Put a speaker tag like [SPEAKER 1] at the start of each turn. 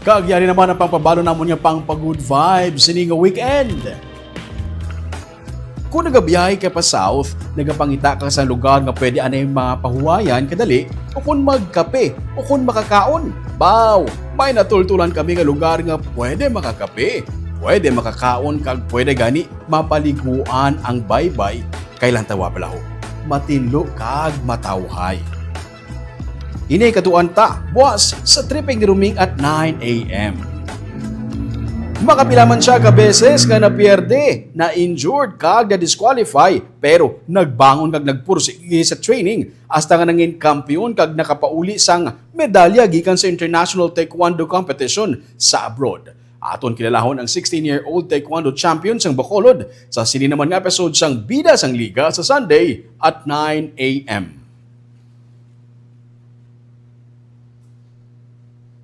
[SPEAKER 1] Kagyari naman ang pangpabalo namon nga pang pag-good vibes sining weekend. Kung nagabiyahe ka pa south, nagapangita ka sa lugar nga pwede anay mga pahuwayan kadali o kung magkape o kung makakaon. Baw, may natultulan kami nga lugar nga pwede makakape, pwede makakaon kag pwede gani mapaliguan ang baybay. Kailan tawa pala ho, matinlo kag matawhay. Inay katuan ta, buwas sa tripping ni Ruming at 9 a.m. Makapila man siya ka beses nga napierde, na-injured kag na-disqualify pero nagbangon kag nagpursige sa training hasta nga nangin kampiyon kag nakapauli sang medalya gikan sa International Taekwondo Competition sa abroad. Aton kilalahon ang 16-year-old Taekwondo champion sang Bacolod sa sini naman nga episode sang Bida sang Liga sa Sunday at 9 a.m.